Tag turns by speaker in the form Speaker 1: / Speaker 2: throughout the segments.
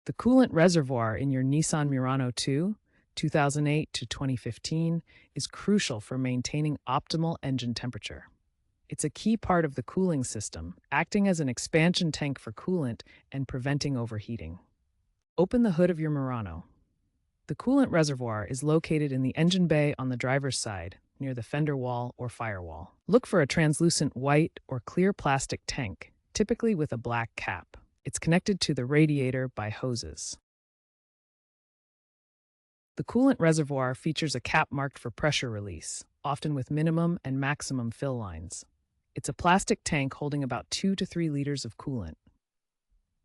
Speaker 1: The coolant reservoir in your Nissan Murano II, 2008 to 2015, is crucial for maintaining optimal engine temperature. It's a key part of the cooling system, acting as an expansion tank for coolant and preventing overheating. Open the hood of your Murano. The coolant reservoir is located in the engine bay on the driver's side, near the fender wall or firewall. Look for a translucent white or clear plastic tank, typically with a black cap. It's connected to the radiator by hoses. The coolant reservoir features a cap marked for pressure release, often with minimum and maximum fill lines. It's a plastic tank holding about 2 to 3 liters of coolant.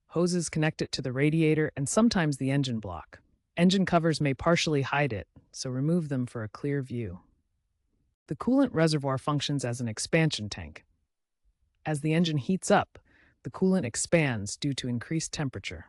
Speaker 1: Hoses connect it to the radiator and sometimes the engine block. Engine covers may partially hide it, so remove them for a clear view. The coolant reservoir functions as an expansion tank. As the engine heats up, the coolant expands due to increased temperature.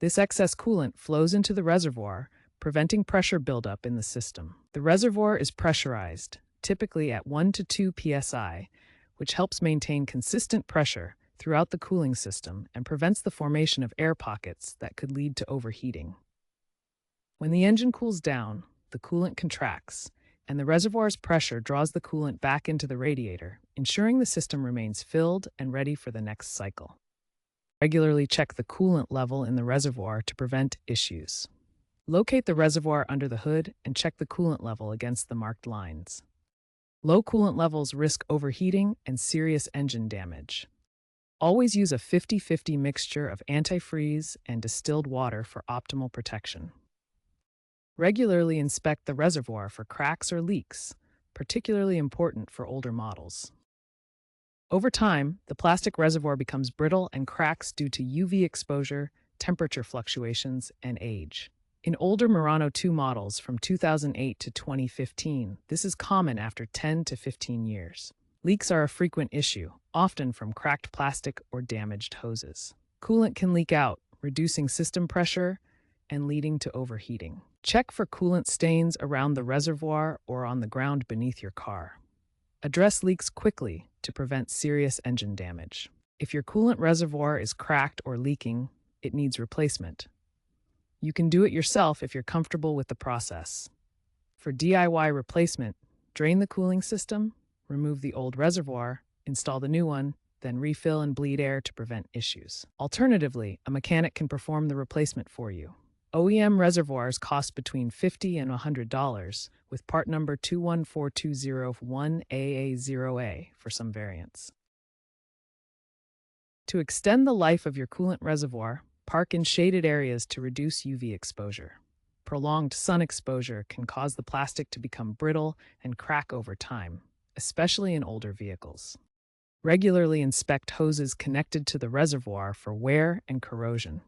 Speaker 1: This excess coolant flows into the reservoir, preventing pressure buildup in the system. The reservoir is pressurized, typically at 1 to 2 psi, which helps maintain consistent pressure throughout the cooling system and prevents the formation of air pockets that could lead to overheating. When the engine cools down, the coolant contracts, and the reservoir's pressure draws the coolant back into the radiator, ensuring the system remains filled and ready for the next cycle. Regularly check the coolant level in the reservoir to prevent issues. Locate the reservoir under the hood and check the coolant level against the marked lines. Low coolant levels risk overheating and serious engine damage. Always use a 50-50 mixture of antifreeze and distilled water for optimal protection. Regularly inspect the reservoir for cracks or leaks, particularly important for older models. Over time, the plastic reservoir becomes brittle and cracks due to UV exposure, temperature fluctuations, and age. In older Murano II models from 2008 to 2015, this is common after 10 to 15 years. Leaks are a frequent issue, often from cracked plastic or damaged hoses. Coolant can leak out, reducing system pressure and leading to overheating. Check for coolant stains around the reservoir or on the ground beneath your car. Address leaks quickly to prevent serious engine damage. If your coolant reservoir is cracked or leaking, it needs replacement. You can do it yourself if you're comfortable with the process. For DIY replacement, drain the cooling system, remove the old reservoir, install the new one, then refill and bleed air to prevent issues. Alternatively, a mechanic can perform the replacement for you. OEM reservoirs cost between $50 and $100, with part number 214201AA0A for some variants. To extend the life of your coolant reservoir, park in shaded areas to reduce UV exposure. Prolonged sun exposure can cause the plastic to become brittle and crack over time, especially in older vehicles. Regularly inspect hoses connected to the reservoir for wear and corrosion.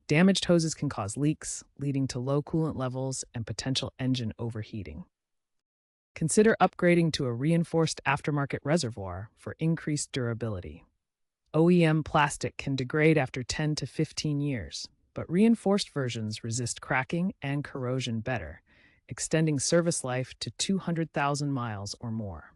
Speaker 1: Damaged hoses can cause leaks, leading to low coolant levels and potential engine overheating. Consider upgrading to a reinforced aftermarket reservoir for increased durability. OEM plastic can degrade after 10 to 15 years, but reinforced versions resist cracking and corrosion better, extending service life to 200,000 miles or more.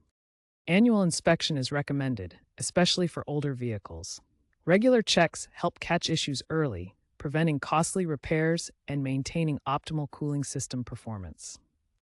Speaker 1: Annual inspection is recommended, especially for older vehicles. Regular checks help catch issues early, preventing costly repairs and maintaining optimal cooling system performance.